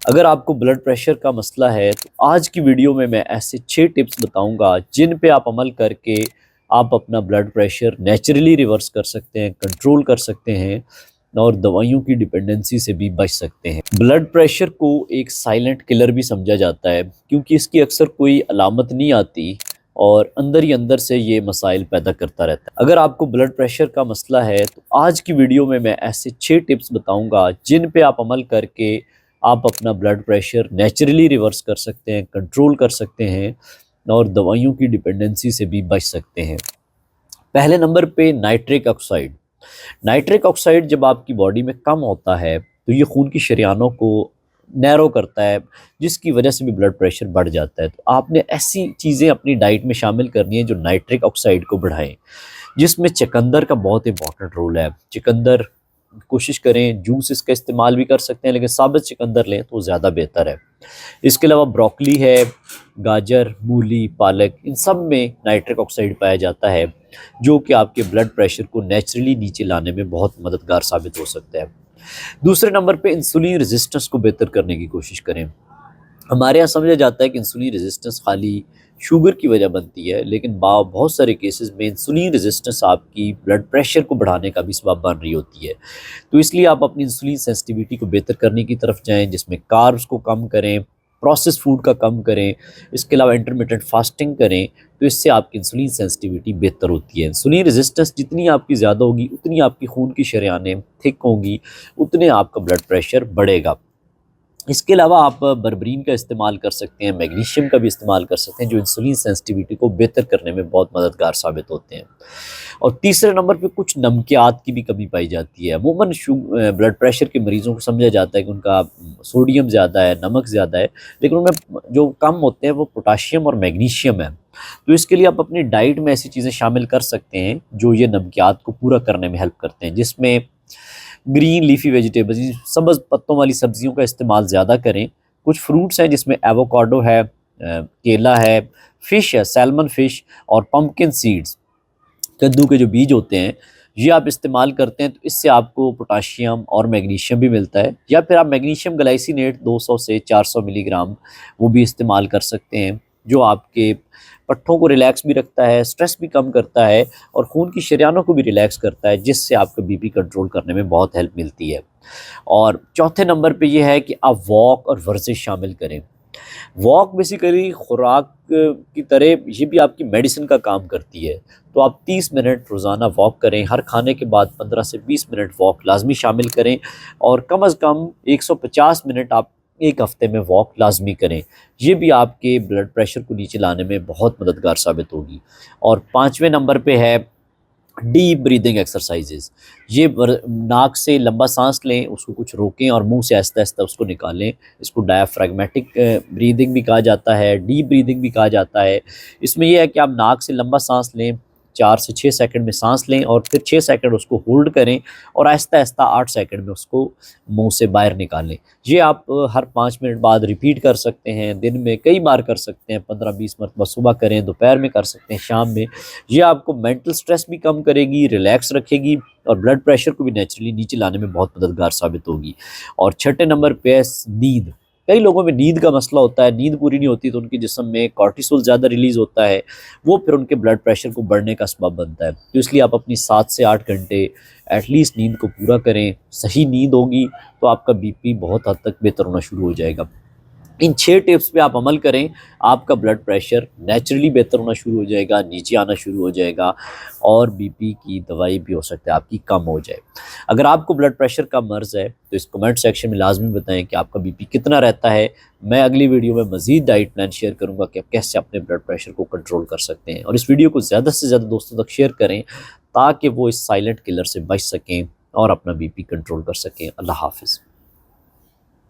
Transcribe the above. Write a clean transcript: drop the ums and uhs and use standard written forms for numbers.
اگر آپ کو بلڈ پریشر کا مسئلہ ہے تو آج کی ویڈیو میں ایسے 6 ٹپس بتاؤں گا جن پہ آپ عمل کر کے آپ اپنا بلڈ پریشر نیچرلی ریورس کر سکتے ہیں، کنٹرول کر سکتے ہیں اور دوائیوں کی ڈپینڈنسی سے بھی بچ سکتے ہیں۔ بلڈ پریشر کو ایک سائلنٹ کلر بھی سمجھا جاتا ہے کیونکہ اس کی اکثر کوئی علامت نہیں آتی اور اندر ہی اندر سے یہ مسائل پیدا کرتا رہتا ہے۔ اگر آپ کو بلڈ پریشر کا مسئلہ ہے تو آج کی ویڈیو میں ایسے 6 ٹپس بتاؤں گا جن پہ آپ عمل کر کے آپ اپنا بلڈ پریشر نیچرلی ریورس کر سکتے ہیں، کنٹرول کر سکتے ہیں اور دوائیوں کی ڈپینڈنسی سے بھی بچ سکتے ہیں۔ پہلے نمبر پہ نائٹرک آکسائڈ۔ نائٹرک آکسائڈ جب آپ کی باڈی میں کم ہوتا ہے تو یہ خون کی شریانوں کو نیرو کرتا ہے، جس کی وجہ سے بھی بلڈ پریشر بڑھ جاتا ہے۔ تو آپ نے ایسی چیزیں اپنی ڈائٹ میں شامل کرنی ہیں جو نائٹرک آکسائڈ کو بڑھائیں، جس میں چقندر کا بہت امپورٹنٹ رول ہے۔ چقندر کوشش کریں، جوس اس کا استعمال بھی کر سکتے ہیں لیکن ثابت چقندر لیں تو زیادہ بہتر ہے۔ اس کے علاوہ بروکلی ہے، گاجر، مولی، پالک، ان سب میں نائٹرک آکسائڈ پایا جاتا ہے جو کہ آپ کے بلڈ پریشر کو نیچرلی نیچے لانے میں بہت مددگار ثابت ہو سکتا ہے۔ دوسرے نمبر پہ انسولین ریزسٹنس کو بہتر کرنے کی کوشش کریں۔ ہمارے یہاں سمجھا جاتا ہے کہ انسولین ریزسٹنس خالی شوگر کی وجہ بنتی ہے، لیکن بہت سارے کیسز میں انسولین ریزسٹنس آپ کی بلڈ پریشر کو بڑھانے کا بھی سبب بن رہی ہوتی ہے۔ تو اس لیے آپ اپنی انسولین سینسٹیویٹی کو بہتر کرنے کی طرف جائیں، جس میں کاربز کو کم کریں، پروسیس فوڈ کا کم کریں، اس کے علاوہ انٹرمیٹنٹ فاسٹنگ کریں، تو اس سے آپ کی انسولین سینسٹیویٹی بہتر ہوتی ہے۔ انسولین ریزسٹنس جتنی آپ کی زیادہ ہوگی اتنی آپ کی خون کی شریانیں تھک ہوں گی، اتنے آپ کا بلڈ پریشر بڑھے گا۔ اس کے علاوہ آپ بربرین کا استعمال کر سکتے ہیں، میگنیشیم کا بھی استعمال کر سکتے ہیں جو انسولین سینسٹیویٹی کو بہتر کرنے میں بہت مددگار ثابت ہوتے ہیں۔ اور تیسرے نمبر پہ کچھ نمکیات کی بھی کمی پائی جاتی ہے۔ عموماً بلڈ پریشر کے مریضوں کو سمجھا جاتا ہے کہ ان کا سوڈیم زیادہ ہے، نمک زیادہ ہے، لیکن ان میں جو کم ہوتے ہیں وہ پوٹاشیم اور میگنیشیم ہے۔ تو اس کے لیے آپ اپنی ڈائٹ میں ایسی چیزیں شامل کر سکتے ہیں جو یہ نمکیات کو پورا کرنے میں ہیلپ کرتے ہیں، جس میں گرین لیفی ویجیٹیبلز، سبز پتوں والی سبزیوں کا استعمال زیادہ کریں۔ کچھ فروٹس ہیں جس میں ایووکاڈو ہے، کیلا ہے، فش ہے، سیلمن فش اور پمپکن سیڈز، کدو کے جو بیج ہوتے ہیں، یہ آپ استعمال کرتے ہیں تو اس سے آپ کو پوٹاشیم اور میگنیشیم بھی ملتا ہے۔ یا پھر آپ میگنیشیم گلائسینیٹ 200 سے 400 ملی گرام وہ بھی استعمال کر سکتے ہیں، جو آپ کے پٹھوں کو ریلیکس بھی رکھتا ہے، سٹریس بھی کم کرتا ہے اور خون کی شریانوں کو بھی ریلیکس کرتا ہے، جس سے آپ کا بی پی کنٹرول کرنے میں بہت ہیلپ ملتی ہے۔ اور چوتھے نمبر پہ یہ ہے کہ آپ واک اور ورزش شامل کریں۔ واک بیسیکلی خوراک کی طرح یہ بھی آپ کی میڈیسن کا کام کرتی ہے، تو آپ 30 منٹ روزانہ واک کریں۔ ہر کھانے کے بعد 15 سے 20 منٹ واک لازمی شامل کریں اور کم از کم 150 منٹ آپ ایک ہفتے میں واک لازمی کریں۔ یہ بھی آپ کے بلڈ پریشر کو نیچے لانے میں بہت مددگار ثابت ہوگی۔ اور پانچویں نمبر پہ ہے ڈیپ بریدنگ ایکسرسائزز۔ یہ ناک سے لمبا سانس لیں، اس کو کچھ روکیں اور منہ سے آہستہ آہستہ اس کو نکالیں۔ اس کو ڈایافریگمیٹک بریدنگ بھی کہا جاتا ہے، ڈیپ بریدنگ بھی کہا جاتا ہے۔ اس میں یہ ہے کہ آپ ناک سے لمبا سانس لیں، 4 سے 6 سیکنڈ میں سانس لیں اور پھر 6 سیکنڈ اس کو ہولڈ کریں اور آہستہ آہستہ 8 سیکنڈ میں اس کو منہ سے باہر نکالیں۔ یہ آپ ہر 5 منٹ بعد ریپیٹ کر سکتے ہیں، دن میں کئی بار کر سکتے ہیں، 15-20 مرتبہ صبح کریں، دوپہر میں کر سکتے ہیں، شام میں۔ یہ آپ کو مینٹل سٹریس بھی کم کرے گی، ریلیکس رکھے گی اور بلڈ پریشر کو بھی نیچرلی نیچے لانے میں بہت مددگار ثابت ہوگی۔ اور چھٹے نمبر پہ ہے نیند۔ کئی لوگوں میں نیند کا مسئلہ ہوتا ہے، نیند پوری نہیں ہوتی تو ان کے جسم میں کارٹیسول زیادہ ریلیز ہوتا ہے، وہ پھر ان کے بلڈ پریشر کو بڑھنے کا سبب بنتا ہے۔ تو اس لیے آپ اپنی 7 سے 8 گھنٹے ایٹ لیسٹ نیند کو پورا کریں۔ صحیح نیند ہوگی تو آپ کا بی پی بہت حد تک بہتر ہونا شروع ہو جائے گا۔ ان 6 ٹپس پہ آپ عمل کریں، آپ کا بلڈ پریشر نیچرلی بہتر ہونا شروع ہو جائے گا، نیچے آنا شروع ہو جائے گا اور بی پی کی دوائی بھی ہو سکتا ہے آپ کی کم ہو جائے۔ اگر آپ کو بلڈ پریشر کا مرض ہے تو اس کمنٹ سیکشن میں لازمی بتائیں کہ آپ کا بی پی کتنا رہتا ہے۔ میں اگلی ویڈیو میں مزید ڈائٹ پلان شیئر کروں گا کہ آپ کیسے اپنے بلڈ پریشر کو کنٹرول کر سکتے ہیں، اور اس ویڈیو کو زیادہ سے زیادہ دوستوں تک شیئر کریں تاکہ وہ اس سائلنٹ کلر سے بچ سکیں اور اپنا بی پی کنٹرول کر سکیں۔ اللہ حافظ۔